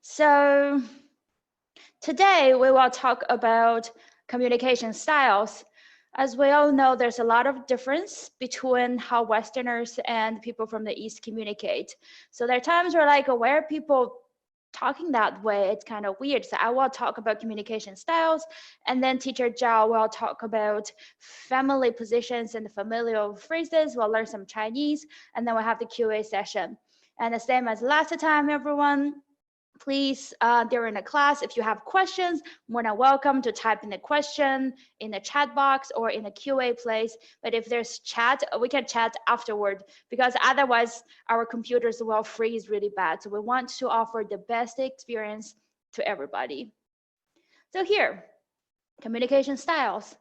So today we will talk about communication styles. As we all know, there's a lot of difference between how Westerners and people from the East communicate. So there are times where people talking that way, it's kind of weird. So I will talk about communication styles, and then teacher Zhao will talk about family positions and familial phrases. We'll learn some Chinese, and then we'll have the QA session. And the same as last time, everyone, please, during the class, if you have questions, more than welcome to type in the question in the chat box or in the QA place. But if there's chat, we can chat afterward, because otherwise our computers will freeze really bad. So we want to offer the best experience to everybody. So here, communication styles.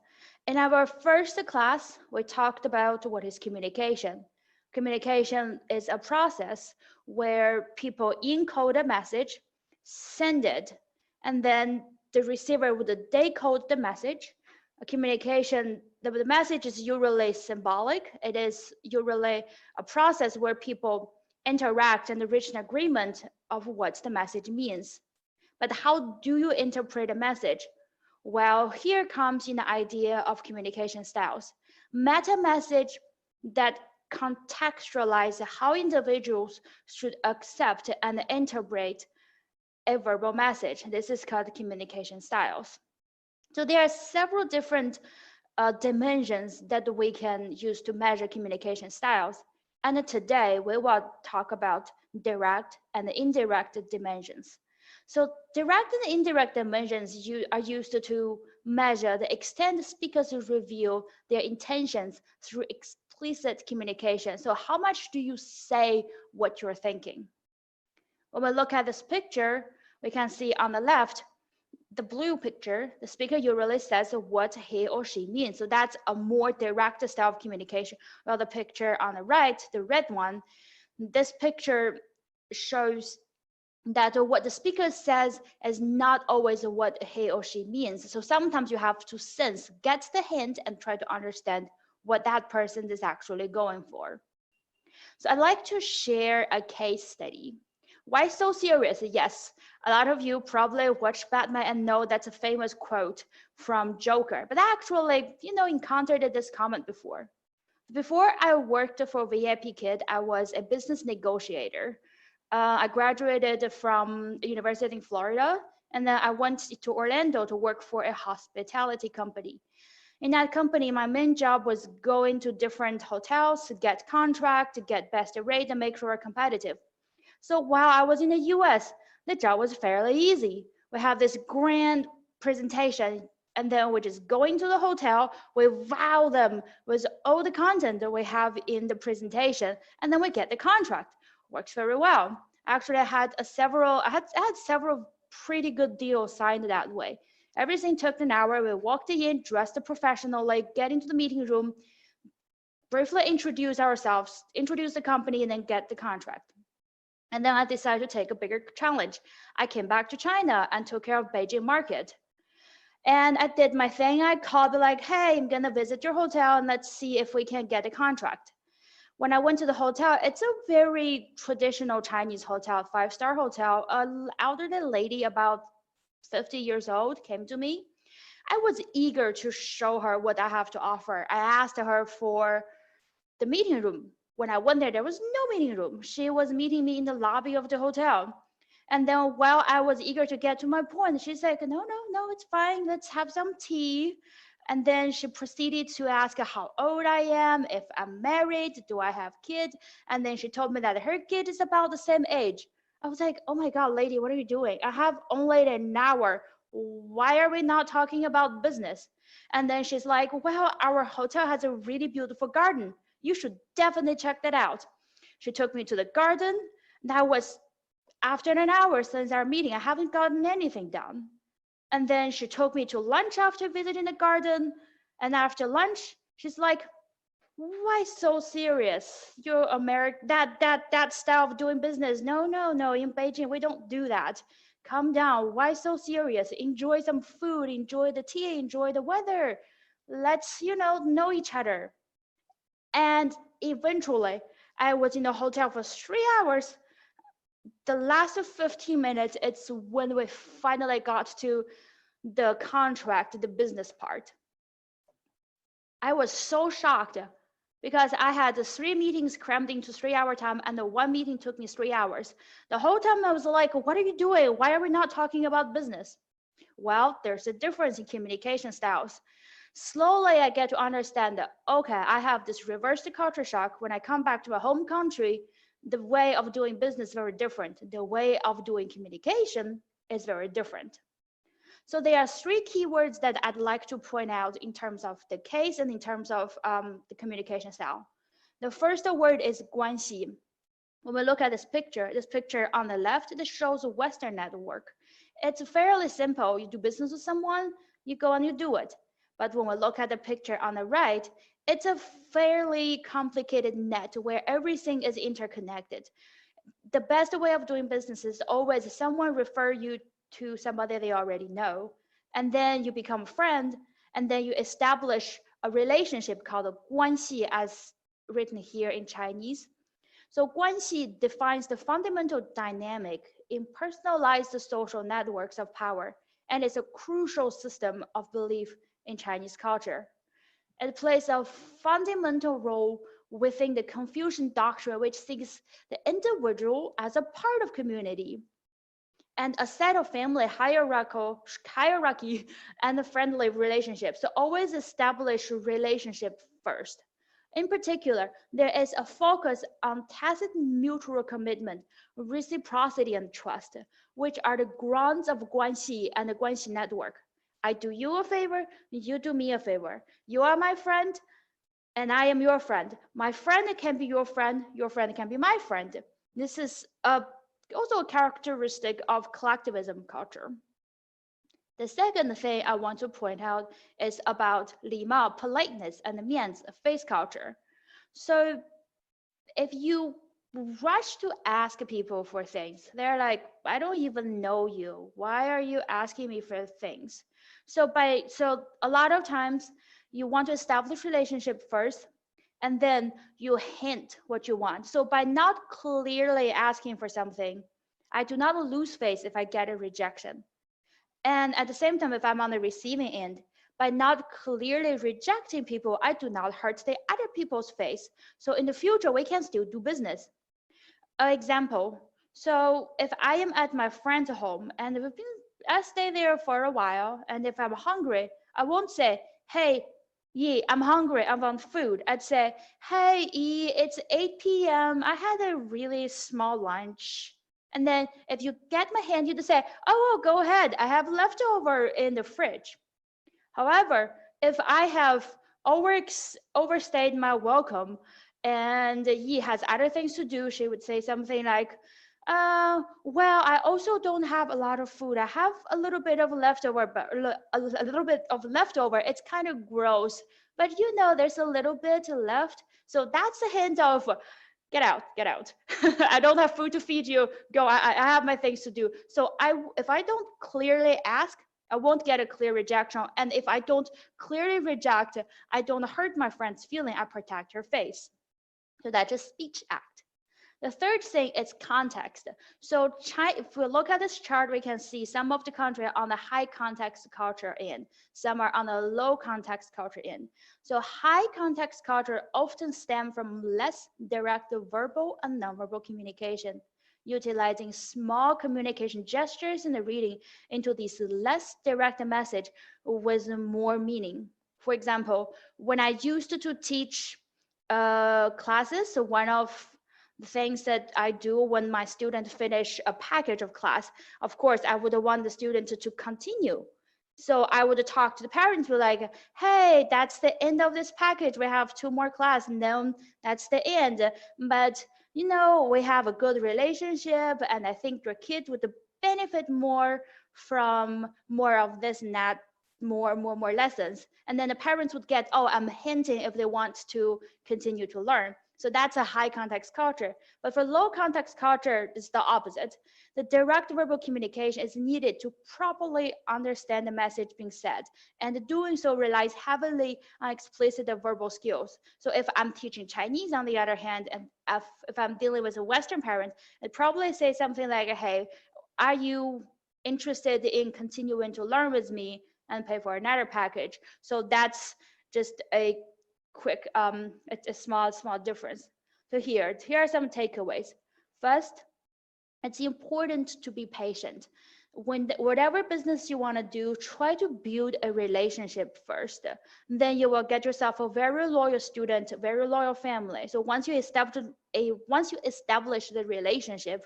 In our first class, we talked about what is communication. Communication is a process where people encode a message, send it, and then the receiver would decode the message. A communication, the message is usually symbolic. It is usually a process where people interact and reach an agreement of what the message means. But how do you interpret a message? Well, here comes in the idea of communication styles. Meta message that contextualize how individuals should accept and interpret a verbal message. This is called communication styles. So there are several different dimensions that we can use to measure communication styles. And today we will talk about direct and indirect dimensions. So direct and indirect dimensions are used to measure the extent speakers reveal their intentions through explicit communication. So how much do you say what you're thinking? When we look at this picture, we can see on the left, the blue picture, the speaker usually says what he or she means. So that's a more direct style of communication. While the picture on the right, the red one, this picture shows that what the speaker says is not always what he or she means. So sometimes you have to sense, get the hint, and try to understand what that person is actually going for. So I'd like to share a case study. Why so serious? Yes, a lot of you probably watched Batman and know that's a famous quote from Joker, but I actually, encountered this comment before. Before I worked for VIP Kid, I was a business negotiator. I graduated from University in Florida, and then I went to Orlando to work for a hospitality company. In that company, my main job was going to different hotels to get contract, to get best rate, and make sure we're competitive. So while I was in the US, the job was fairly easy. We have this grand presentation, and then we just go into the hotel, we wow them with all the content that we have in the presentation, and then we get the contract. Works very well. Actually, I had several pretty good deals signed that way. Everything took an hour. We walked in, dressed professionally, get into the meeting room, briefly introduce ourselves, introduce the company, and then get the contract. And then I decided to take a bigger challenge. I came back to China and took care of Beijing market. And I did my thing. I called like, hey, I'm gonna visit your hotel and let's see if we can get a contract. When I went to the hotel, it's a very traditional Chinese hotel, 5-star hotel. An elderly lady about 50 years old came to me. I was eager to show her what I have to offer. I asked her for the meeting room. When I went there was no meeting room. She was meeting me in the lobby of the hotel. And then while I was eager to get to my point, she said, no, it's fine. Let's have some tea. And then she proceeded to ask how old I am, if I'm married, do I have kids? And then she told me that her kid is about the same age. I was like, oh my God, lady, what are you doing? I have only an hour. Why are we not talking about business? And then she's like, well, our hotel has a really beautiful garden. You should definitely check that out. She took me to the garden. That was after an hour since our meeting. I haven't gotten anything done. And then she took me to lunch after visiting the garden. And after lunch, she's like, why so serious? You're American, that style of doing business. No. In Beijing, we don't do that. Calm down. Why so serious? Enjoy some food, enjoy the tea, enjoy the weather. Let's, know each other. And eventually, I was in the hotel for 3 hours. the last 15 minutes, it's when we finally got to the contract, the business part. I was so shocked because I had 3 meetings crammed into 3 hour time, and the one meeting took me 3 hours. The whole time I was like, what are you doing? Why are we not talking about business? Well, there's a difference in communication styles. Slowly, I get to understand that, okay, I have this reverse culture shock. When I come back to my home country, the way of doing business is very different. The way of doing communication is very different. So there are 3 keywords that I'd like to point out in terms of the case and in terms of the communication style. The first word is 关系. When we look at this picture on the left, this shows a Western network. It's fairly simple. You do business with someone, you go and you do it. But when we look at the picture on the right, it's a fairly complicated net where everything is interconnected. The best way of doing business is always someone refer you to somebody they already know, and then you become a friend, and then you establish a relationship called 关系, as written here in Chinese. So 关系 defines the fundamental dynamic in personalized social networks of power, and it's a crucial system of belief in Chinese culture. It plays a fundamental role within the Confucian doctrine, which sees the individual as a part of community and a set of family hierarchy and friendly relationships. So always establish relationship first. In particular, there is a focus on tacit mutual commitment, reciprocity, and trust, which are the grounds of 关系 and the 关系 network. I do you a favor, you do me a favor. You are my friend, and I am your friend. My friend can be your friend can be my friend. This is also a characteristic of collectivism culture. The second thing I want to point out is about 礼貌, politeness, and 面子, face culture. So if you rush to ask people for things, they're like, I don't even know you. Why are you asking me for things? So a lot of times you want to establish relationship first, and then you hint what you want. So by not clearly asking for something, I do not lose face if I get a rejection. And at the same time, if I'm on the receiving end, by not clearly rejecting people, I do not hurt the other people's face. So in the future, we can still do business. An example, so if I am at my friend's home and I stay there for a while, and if I'm hungry, I won't say, hey, Yi, I'm hungry, I want food. I'd say, hey, Yi, it's 8 p.m. I had a really small lunch. And then if you get my hand, you'd say, oh, well, go ahead. I have leftover in the fridge. However, if I have overstayed my welcome and Yi has other things to do, she would say something like, well, I also don't have a lot of food. I have a little bit of leftover, but a little bit of leftover. It's kind of gross, but you know, there's a little bit left. So that's a hint of, get out, get out. I don't have food to feed you. Go, I have my things to do. So if I don't clearly ask, I won't get a clear rejection. And if I don't clearly reject, I don't hurt my friend's feeling. I protect her face. So that's a speech act. The third thing is context. So if we look at this chart, we can see some of the country on the high context culture end, some are on the low context culture end. So high context culture often stem from less direct verbal and nonverbal communication, utilizing small communication gestures in the reading into this less direct message with more meaning. For example, when I used to teach classes, so one of the things that I do when my students finish a package of class, of course, I would want the student to continue. So I would talk to the parents, be like, hey, that's the end of this package. We have 2 more class, and then that's the end. But, you know, we have a good relationship, and I think your kids would benefit more from more of this and that, more lessons. And then the parents would get, oh, I'm hinting if they want to continue to learn. So that's a high context culture. But for low context culture, it's the opposite. The direct verbal communication is needed to properly understand the message being said. And doing so relies heavily on explicit verbal skills. So if I'm teaching Chinese, on the other hand, and if I'm dealing with a Western parent, I'd probably say something like, hey, are you interested in continuing to learn with me and pay for another package? So that's just a quick, a small difference. So here are some takeaways. First, it's important to be patient. Whatever business you want to do, try to build a relationship first. Then you will get yourself a very loyal student, very loyal family. So once you establish the relationship,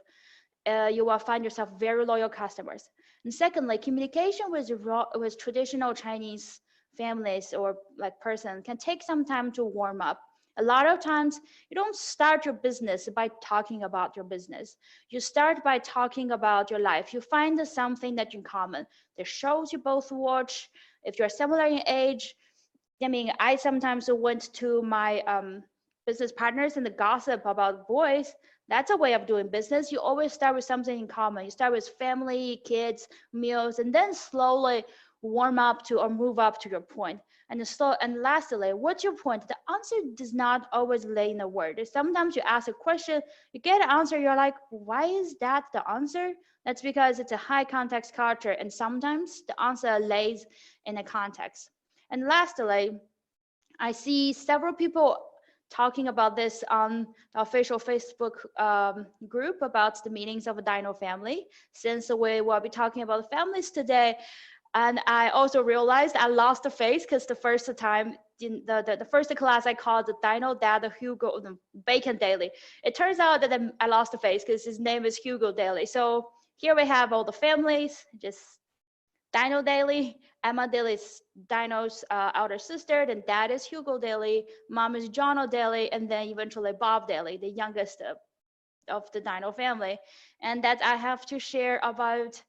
you will find yourself very loyal customers. And secondly, communication with traditional Chinese families or like person can take some time to warm up. A lot of times you don't start your business by talking about your business. You start by talking about your life. You find something that in common. The shows you both watch, if you're similar in age. I mean, I sometimes went to my business partners and the gossip about boys. That's a way of doing business. You always start with something in common. You start with family, kids, meals, and then slowly warm up to or move up to your point. And lastly, what's your point? The answer does not always lay in a word. Sometimes you ask a question, you get an answer, you're like, why is that the answer? That's because it's a high context culture, and sometimes the answer lays in a context. And lastly, I see several people talking about this on the official Facebook group about the meanings of a dino family. Since we will be talking about families today, and I also realized I lost the face because the first time in the first class I called the Dino Dad Hugo Bacon Daily. It turns out that I lost the face because his name is Hugo Daily. So here we have all the families, just Dino Daily. Emma Daly's Dino's elder sister, then dad is Hugo Daly, mom is Jono Daly, and then eventually Bob Daly, the youngest of the Dino family. And that I have to share about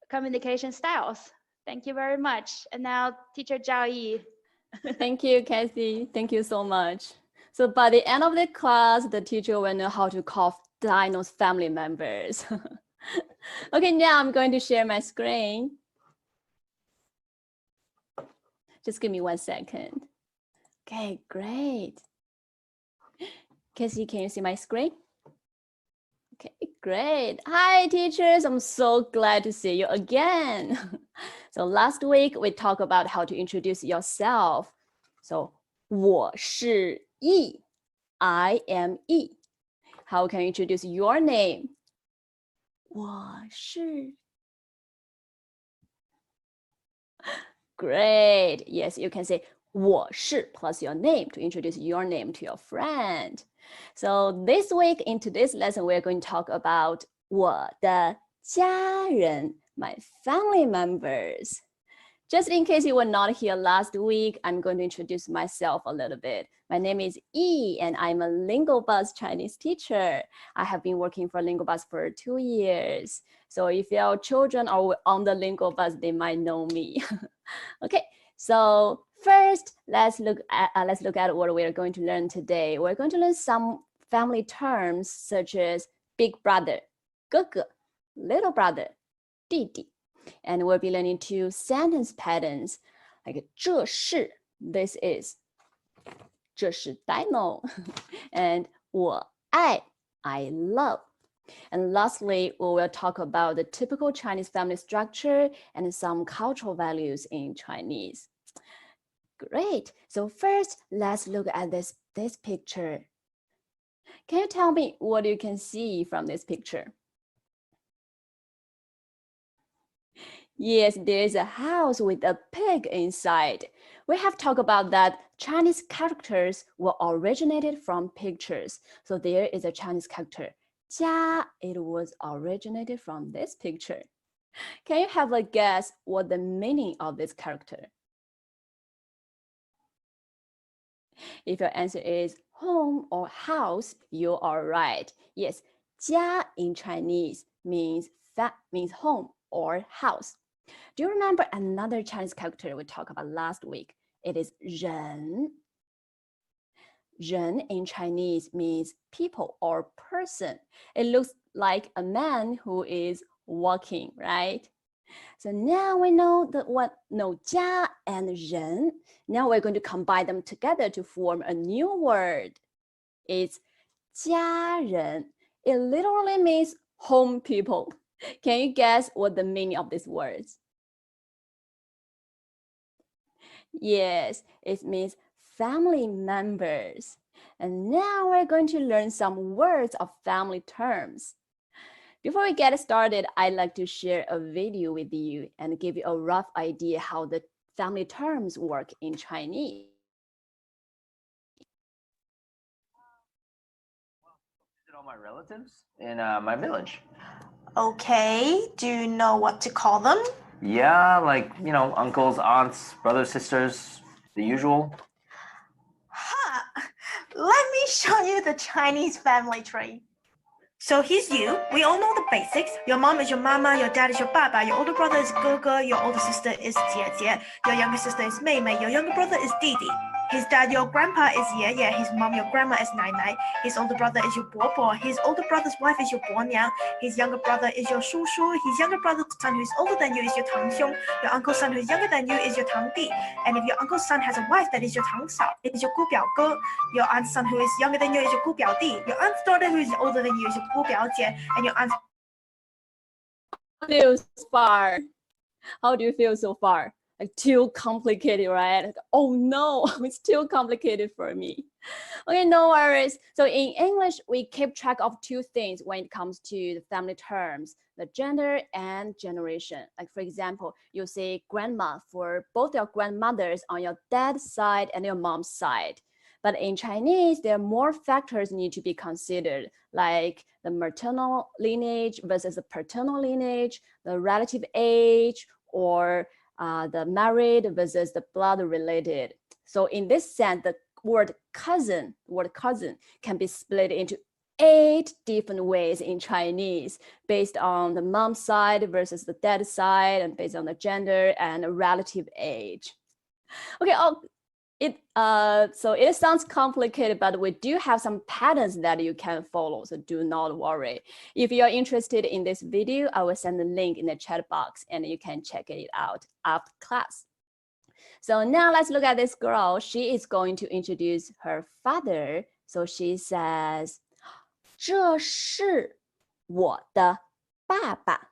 communication styles. Thank you very much. And now teacher Zhao Yi. Thank you, Kathy. Thank you so much. So by the end of the class, the teacher will know how to call Dino's family members. Okay, now I'm going to share my screen. Just give me 1 second. Okay, great. Casey, can you see my screen? Okay, great. Hi, teachers. I'm so glad to see you again. So last week, we talked about how to introduce yourself. So, 我是 E. I am E. How can you introduce your name? 我是 Great. Yes, you can say 我是 plus your name to introduce your name to your friend. So this week in today's lesson, we're going to talk about 我的家人, my family members. Just in case you were not here last week, I'm going to introduce myself a little bit. My name is Yi, and I'm a LingoBuzz Chinese teacher. I have been working for LingoBuzz for 2 years. So if your children are on the LingoBuzz, they might know me. Okay, so first, let's look at what we're going to learn today. We're going to learn some family terms such as big brother, 哥哥, little brother, 弟弟. And we'll be learning 2 sentence patterns, like 这是, this is, 这是 Dino, and 我爱, I love. And lastly, we will talk about the typical Chinese family structure and some cultural values in Chinese. Great. So first, let's look at this picture. Can you tell me what you can see from this picture? Yes, there is a house with a pig inside. We have talked about that Chinese characters were originated from pictures. So there is a Chinese character, 家. It was originated from this picture. Can you have a guess what the meaning of this character? If your answer is home or house, you are right. Yes, 家 in Chinese means home or house. Do you remember another Chinese character we talked about last week? It is 人.人 in Chinese means people or person. It looks like a man who is walking, right? So now we know know 家 and 人. Now we're going to combine them together to form a new word. It's 家人. It literally means home people. Can you guess what the meaning of these words? Yes, it means family members. And now we're going to learn some words of family terms. Before we get started, I'd like to share a video with you and give you a rough idea how the family terms work in Chinese. Visit all my relatives in my village. Okay, do you know what to call them? Yeah, like, uncles, aunts, brothers, sisters, the usual. Ha! Let me show you the Chinese family tree. So here's you. We all know the basics. Your mom is your mama, your dad is your baba, your older brother is Gogo, your older sister is Jie, your younger sister is Mei Mei, your younger brother is Didi. His dad, your grandpa, is Ye, his mom, your grandma, is Nai Nai. His older brother is your Bo, his older brother's wife is your Bo Niang. His younger brother is your Shu Shu. His younger brother's son who is older than you is your Tang Xiong. Your uncle's son who is younger than you is your Tang Di. And if your uncle's son has a wife, that is your Tang Sao. It is your Gu Biao Ge. Your aunt's son who is younger than you is your Gu Biao Di. Your aunt's daughter who is older than you is your Gu Biao Jie. And your aunt's Feels far. How do you feel so far? Like too complicated, right? Like, oh no, it's too complicated for me. Okay, no worries. So in English, we keep track of two things when it comes to the family terms, the gender and generation. Like for example, you say grandma for both your grandmothers on your dad's side and your mom's side. But in Chinese, there are more factors need to be considered, like the maternal lineage versus the paternal lineage, the relative age, or the married versus the blood related. So in this sense, the word cousin can be split into 8 different ways in Chinese based on the mom's side versus the dad's side and based on the gender and relative age. Okay, so it sounds complicated, but we do have some patterns that you can follow, so do not worry. If you're interested in this video, I will send the link in the chat box and you can check it out after class. So now let's look at this girl. She is going to introduce her father. So she says, 这是我的爸爸.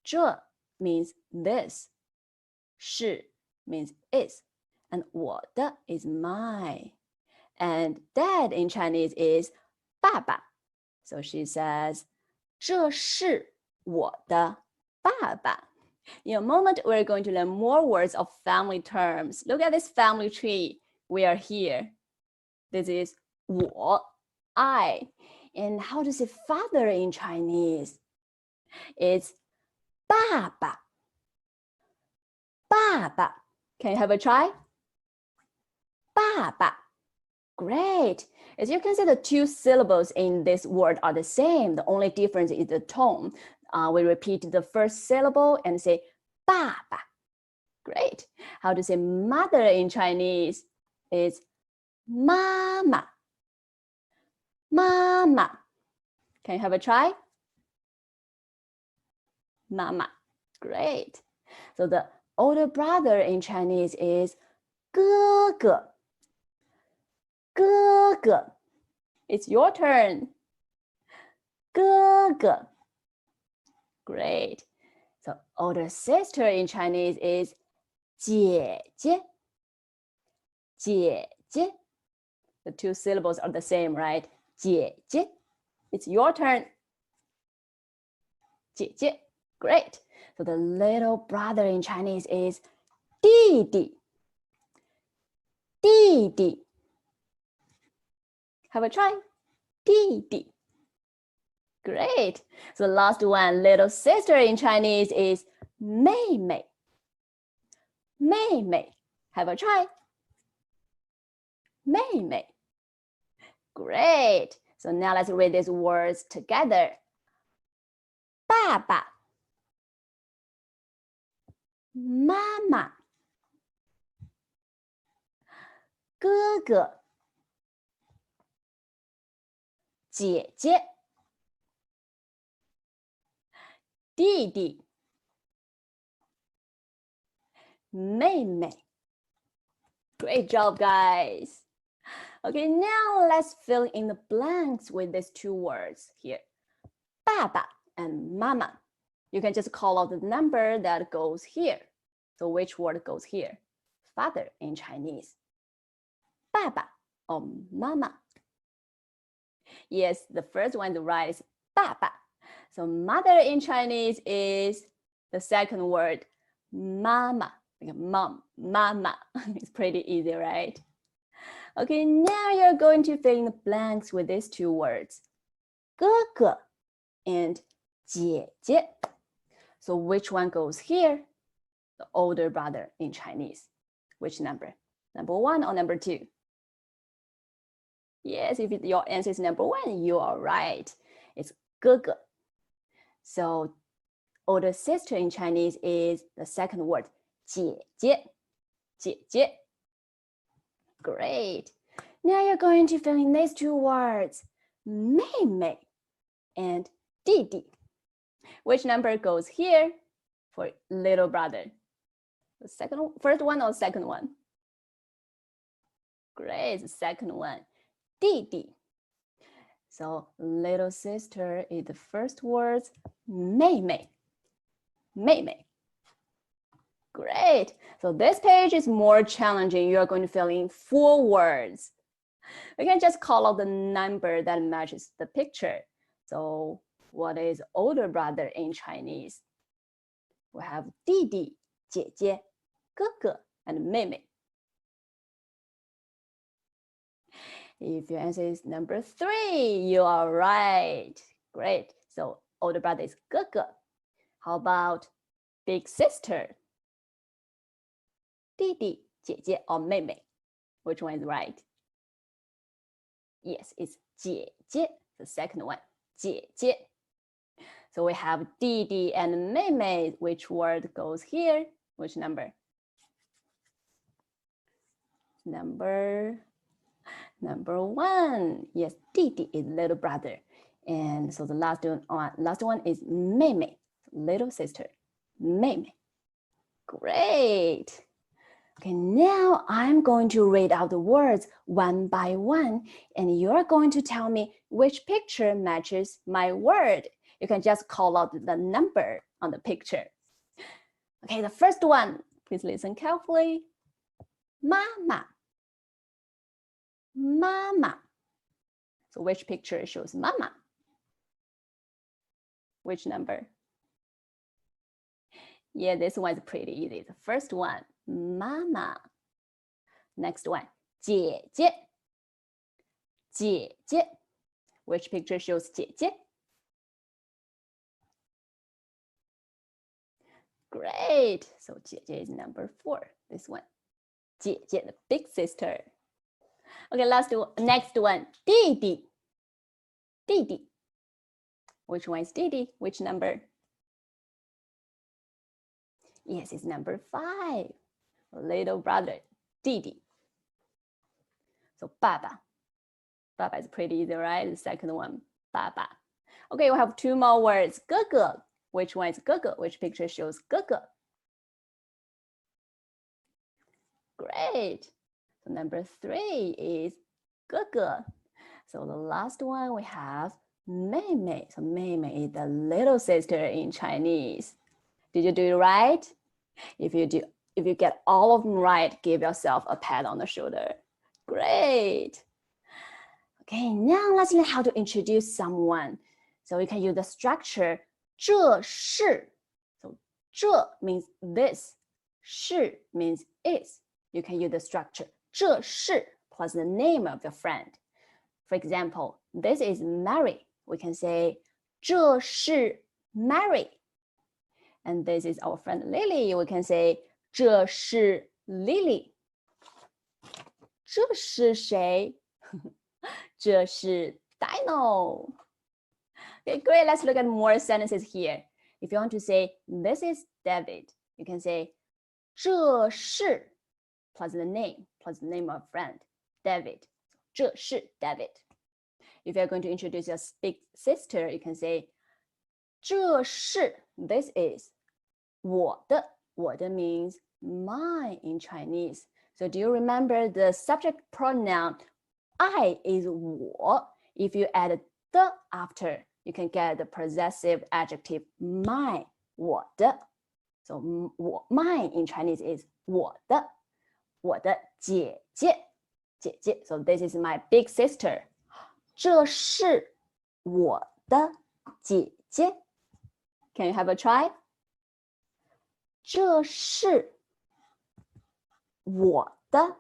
这 means this. 是 means is. And 我的 is mine. And dad in Chinese is 爸爸. So she says, 这是我的爸爸. In a moment, we're going to learn more words of family terms. Look at this family tree. We are here. This is 我, I. And how to say father in Chinese? It's 爸爸. 爸爸. Can you have a try? 爸爸. Great. As you can see, the two syllables in this word are the same. The only difference is the tone. We repeat the first syllable and say 爸爸. Great. How to say mother in Chinese is 妈妈. 妈妈. Can you have a try? 妈妈. Great. So the older brother in Chinese is 哥哥. 哥哥. It's your turn. 哥哥. Great. So older sister in Chinese is 姐姐. 姐姐. The two syllables are the same, right? 姐姐. It's your turn. 姐姐. Great. So the little brother in Chinese is 弟弟. 弟弟. Have a try. 弟弟. Great. So last one, little sister in Chinese is 妹妹. 妹妹. Have a try. 妹妹. Great. So now let's read these words together. 爸爸. 妈妈. 哥哥.姐姐，弟弟，妹妹。Great job, guys. Okay, now let's fill in the blanks with these two words here. 爸爸 and mama. You can just call out the number that goes here. So which word goes here? Father in Chinese. 爸爸 or mama. Yes, the first one to write is 爸爸. So mother in Chinese is the second word, mama. Like mom, mama. It's pretty easy, right? Okay, now you're going to fill in the blanks with these two words, 哥哥 and 姐姐. So which one goes here? The older brother in Chinese. Which number? Number 1 or number 2? Yes, if your answer is number 1, you are right. It's 哥哥. So older sister in Chinese is the second word, 姐姐. 姐姐. Great. Now you're going to fill in these two words, 妹妹 and 弟弟. Which number goes here for little brother? The first one or second one? Great, the second one, 弟弟. So little sister is the first words, 妹妹. 妹妹. Great. So this page is more challenging. You are going to fill in 4 words. We can just call out the number that matches the picture. So what is older brother in Chinese? We have 弟弟, 姐姐, 哥哥, and 妹妹. If your answer is number 3, you are right. Great. So older brother is 哥哥. How about big sister? 弟弟, 姐姐, or 妹妹? Which one is right? Yes, it's 姐姐, the second one, 姐姐. So we have 弟弟 and 妹妹. Which word goes here? Which number? Number 1. Yes, 弟弟 is little brother. And so the last one is 妹妹, little sister, 妹妹. Great. Okay, now I'm going to read out the words one by one, and you're going to tell me which picture matches my word. You can just call out the number on the picture. Okay, the first one, please listen carefully. Mama. Mama. So which picture shows mama? Which number? Yeah, this one is pretty easy. The first one, mama. Next one, 姐姐. 姐姐. Which picture shows 姐姐? Great. So 姐姐 is number 4. This one. 姐姐, the big sister. Okay, next one, 弟弟. 弟弟. Which one is 弟弟? Which number? Yes, it's number 5. Little brother, 弟弟. So 爸爸. 爸爸 is pretty easy, right? The second one, 爸爸. Okay, we have 2 more words. 哥哥. Which one is 哥哥? Which picture shows 哥哥? Great. So number 3 is 哥哥. So the last one we have 妹妹. So 妹妹 is the little sister in Chinese. Did you do it right? If you get all of them right, give yourself a pat on the shoulder. Great. Okay, now let's learn how to introduce someone. So we can use the structure 这是. So 这 means this. 是 means is. You can use the structure 这是 plus the name of your friend. For example, this is Mary. We can say 这是 Mary. And this is our friend Lily. We can say 这是 Lily. 这是谁? 这是 Dino. Okay, great. Let's look at more sentences here. If you want to say this is David, you can say 这是 plus the name of friend, David. 这是 David. if you're going to introduce your big sister, you can say 这是 this is 我的 means mine in Chinese. So do you remember the subject pronoun I is 我? If you add the after, you can get the possessive adjective mine 我的. So mine in Chinese is 我的姐姐. So this is my big sister. 这是我的姐姐. Can you have a try? 这是我的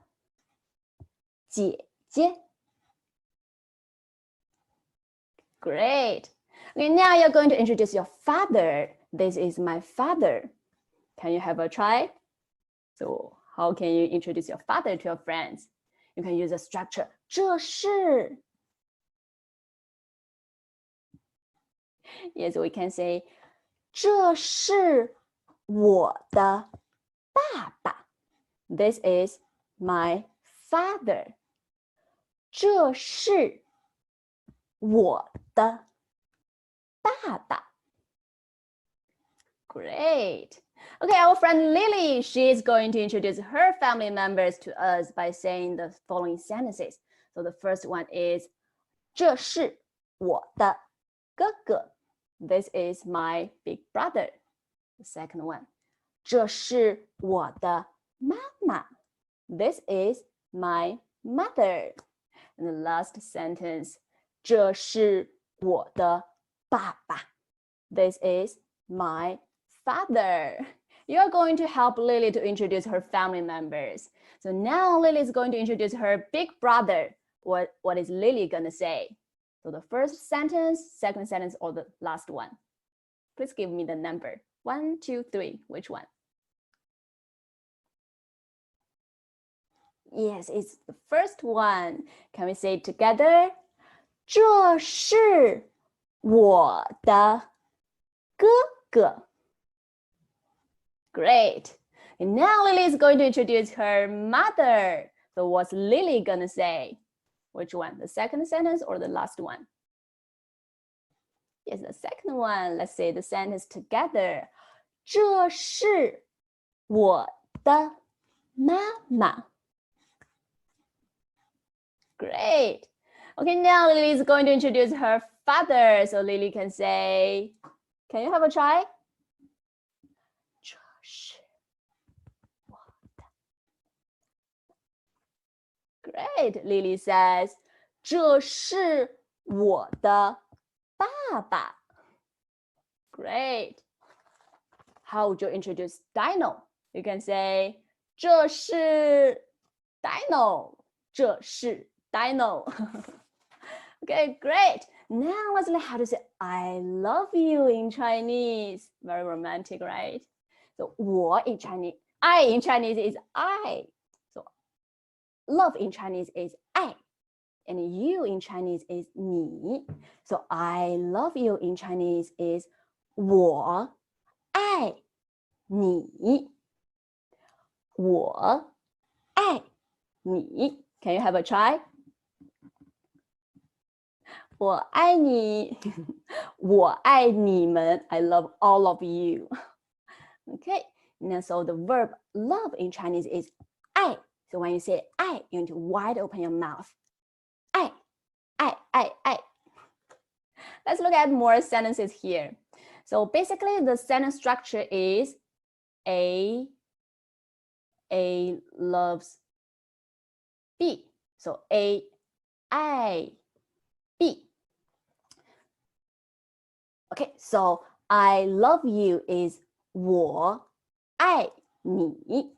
姐姐. Great. Okay, now you're going to introduce your father. This is my father. Can you have a try? So how can you introduce your father to your friends? You can use a structure. 这是. Yes, we can say 这是我的爸爸. This is my father. 这是我的爸爸. Great. Okay, our friend Lily, she is going to introduce her family members to us by saying the following sentences. So the first one is 这是我的哥哥. This is my big brother. The second one, 这是我的妈妈. This is my mother. And the last sentence, 这是我的爸爸. This is my father. You are going to help Lily to introduce her family members. So now Lily is going to introduce her big brother. What is Lily gonna say? So the first sentence, second sentence, or the last one? Please give me the number. 1, 2, 3. Which one? Yes, it's the first one. Can we say it together? 这是我的哥哥. Great. And now Lily is going to introduce her mother. So what's Lily gonna say? Which one? The second sentence or the last one? Yes, the second one. Let's say the sentence together. 这是我的妈妈. Great. Okay, now Lily is going to introduce her father. So Lily can say, can you have a try? 这是我的. Great. Lily says, 这是我的爸爸. Great. How would you introduce Dino? You can say, 这是 Dino. 这是 Dino. Okay, great. Now let's learn how to say I love you in Chinese. Very romantic, right? So 我 in Chinese, I in Chinese is I. So love in Chinese is 爱. And you in Chinese is 你. So I love you in Chinese is 我爱你. 我爱你. Can you have a try? 我爱你. 我爱你们. I love all of you. Okay. Now, so the verb love in Chinese is 爱. So when you say 爱, you need to wide open your mouth. 爱, 爱, 爱, 爱. Let's look at more sentences here. So basically, the sentence structure is A loves B. So A, I, B. Okay, so I love you is 我爱你.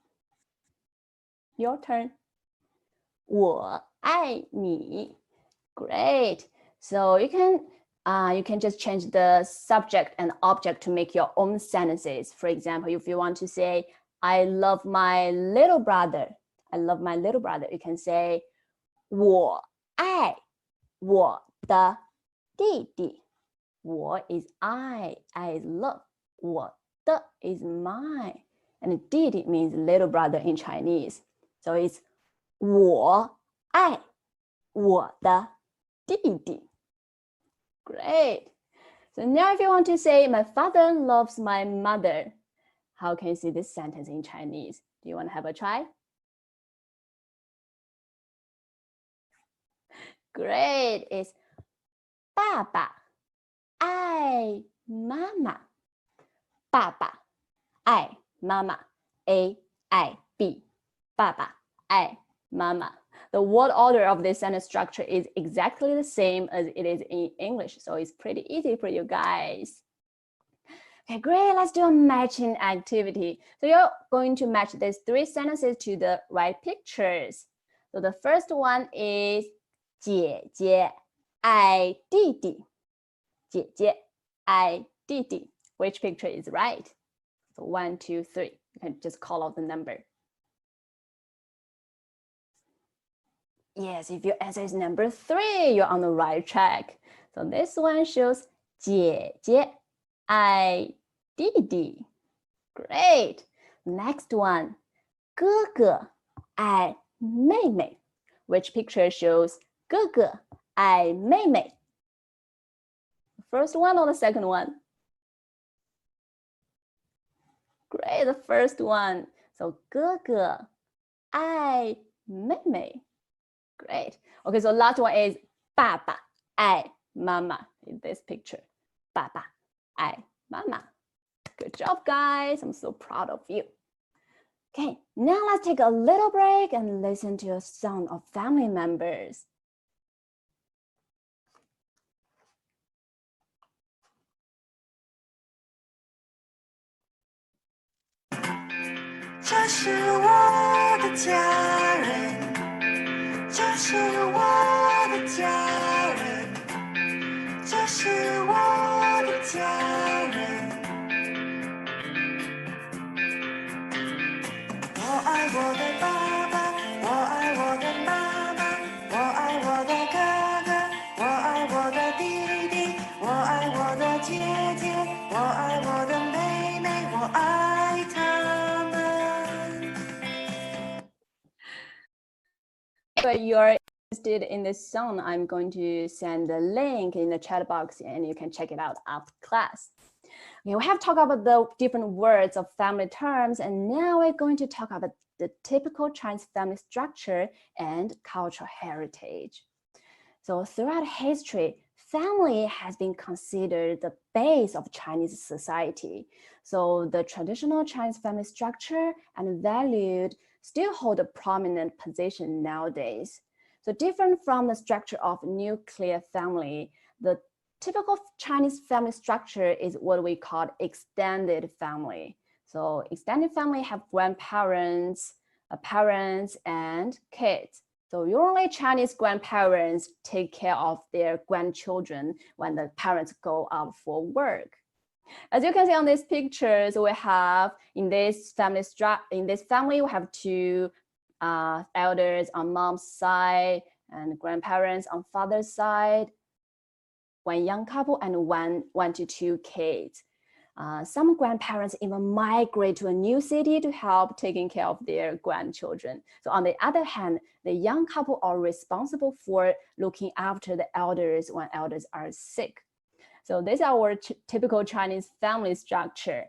Your turn. 我爱你. Great. So you can just change the subject and object to make your own sentences. For example, if you want to say, I love my little brother. I love my little brother. You can say, 我爱我的弟弟. 我 is I is love. 我的 is mine. And 弟弟 means little brother in Chinese. So it's 我爱我的弟弟. Great. So now if you want to say, my father loves my mother, how can you say this sentence in Chinese? Do you want to have a try? Great. It's 爸爸爱妈妈。爸爸爱妈妈。A-I-B. 爸爸爱妈妈。The word order of this sentence structure is exactly the same as it is in English, so it's pretty easy for you guys. Okay, great. Let's do a matching activity. So you're going to match these three sentences to the right pictures. So the first one is 姐姐爱弟弟。姐姐爱弟弟. Which picture is right? So 1, 2, 3. You can just call out the number. Yes, if your answer is number 3, you're on the right track. So this one shows 姐姐爱弟弟. Great. Next one. 哥哥爱妹妹. Which picture shows 哥哥爱妹妹? First one or the second one? Great, the first one. So 哥哥爱妹妹. Great. Okay, so last one is 爸爸爱妈妈 in this picture. 爸爸爱妈妈. Good job, guys. I'm so proud of you. Okay, now let's take a little break and listen to a song of family members. 这是我的家人，这是我的家人，这是我的家人。我爱我的爸爸，我爱我的妈妈，我爱我的哥哥，我爱我的弟弟，我爱我的姐姐，我爱我的妹妹，我爱他们。 If you're interested in this song, I'm going to send the link in the chat box and you can check it out after class. Okay, we have talked about the different words of family terms, and now we're going to talk about the typical Chinese family structure and cultural heritage. So throughout history, family has been considered the base of Chinese society. So the traditional Chinese family structure and valued still hold a prominent position nowadays. So different from the structure of nuclear family, the typical Chinese family structure is what we call extended family. So extended family have grandparents, parents, and kids. So usually Chinese grandparents take care of their grandchildren when the parents go out for work. As you can see on these pictures, we have in this family we have two elders on mom's side and grandparents on father's side, one young couple and one to two kids. Some grandparents even migrate to a new city to help taking care of their grandchildren. So on the other hand, the young couple are responsible for looking after the elders when elders are sick. So this is our typical Chinese family structure.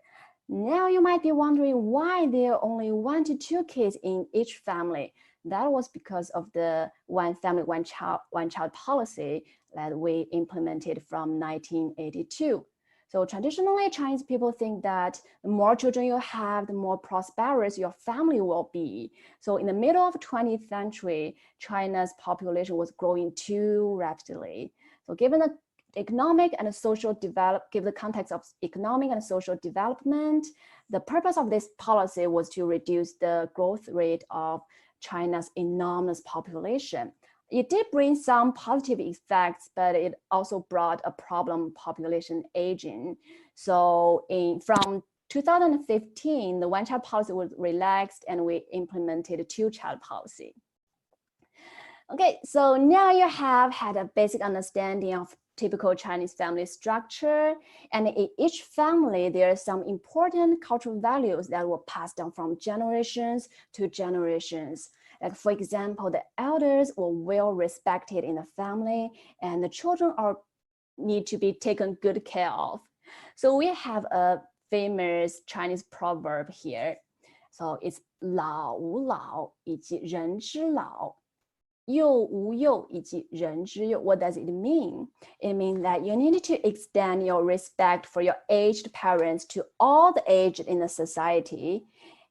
Now you might be wondering why there are only 1 to 2 kids in each family. That was because of the one family, one child policy that we implemented from 1982. So traditionally, Chinese people think that the more children you have, the more prosperous your family will be. So in the middle of the 20th century, China's population was growing too rapidly. So given the economic and social given the context of economic and social development, the purpose of this policy was to reduce the growth rate of China's enormous population. It did bring some positive effects, but it also brought a problem: population aging. So from 2015, the one-child policy was relaxed and we implemented a two-child policy. Okay, so now you have had a basic understanding of typical Chinese family structure. And in each family, there are some important cultural values that were passed down from generations to generations. Like for example, the elders were well respected in the family and the children are need to be taken good care of. So we have a famous Chinese proverb here. So it's 老吾老以及人之老，幼吾幼以及人之幼. What does it mean? It means that you need to extend your respect for your aged parents to all the aged in the society,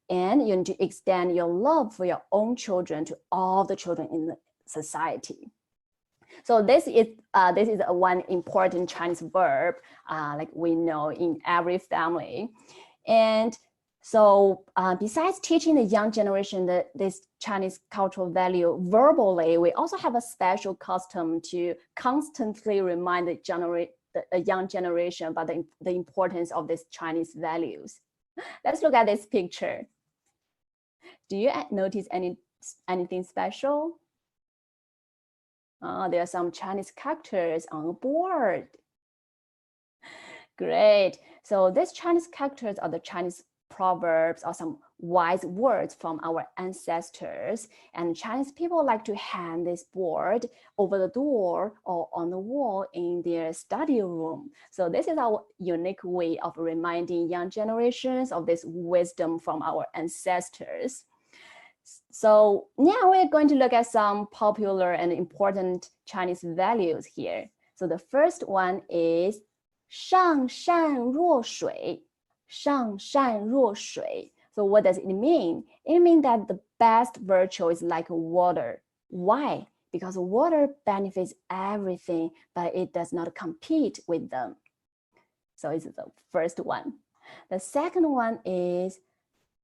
and you need to extend your love for your own children to all the children in the society. So this is a one important Chinese verb, like we know in every family. And so besides teaching the young generation this Chinese cultural value verbally, we also have a special custom to constantly remind the young generation about the importance of these Chinese values. Let's look at this picture. Do you notice anything special? There are some Chinese characters on the board. Great. So these Chinese characters are the Chinese proverbs or some wise words from our ancestors. And Chinese people like to hang this board over the door or on the wall in their study room. So this is our unique way of reminding young generations of this wisdom from our ancestors. So now we're going to look at some popular and important Chinese values here. So the first one is 上善若水, 上善若水. So what does it mean? It means that the best virtue is like water. Why? Because water benefits everything, but it does not compete with them. So it's the first one. The second one is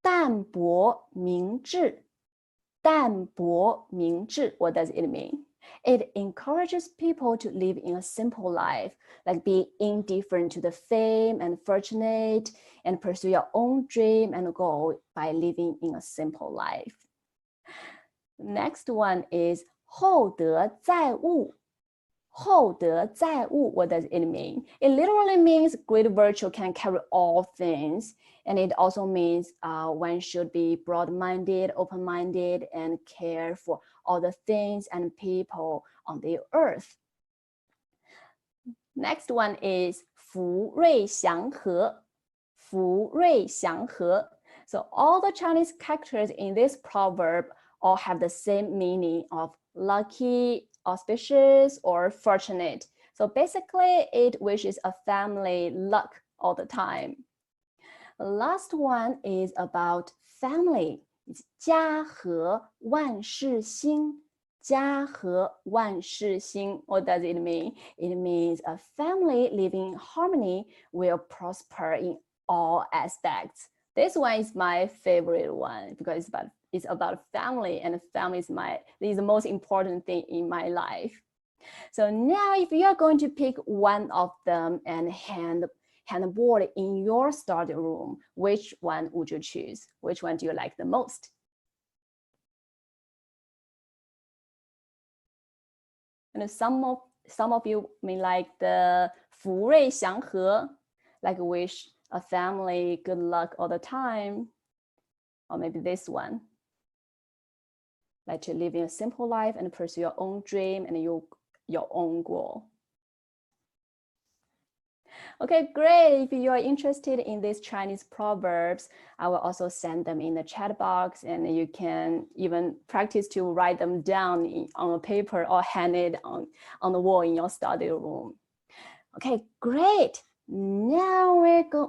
淡泊明志. 淡泊明志. What does it mean? It encourages people to live in a simple life, like be indifferent to the fame and fortunate, and pursue your own dream and goal by living in a simple life. Next one is 厚德载物. 厚德载物. What does it mean? It literally means great virtue can carry all things. And it also means one should be broad-minded, open-minded, and care for all the things and people on the earth. Next one is 福瑞祥和. 福瑞祥和. So all the Chinese characters in this proverb all have the same meaning of lucky, auspicious, or fortunate. So basically, it wishes a family luck all the time. The last one is about family. It's 家和万事兴. 家和万事兴. What does it mean? It means a family living in harmony will prosper in all aspects. This one is my favorite one because it's about family, and family is the most important thing in my life. So now if you are going to pick one of them and hand the board in your study room, which one would you choose? Which one do you like the most? And some of you may like the 福瑞祥和, like wish a family good luck all the time. Or maybe this one, like to live in a simple life and pursue your own dream and your own goal. Okay, great. If you are interested in these Chinese proverbs, I will also send them in the chat box, and you can even practice to write them down on a paper or hang it on the wall in your study room. Okay, great. Now we're going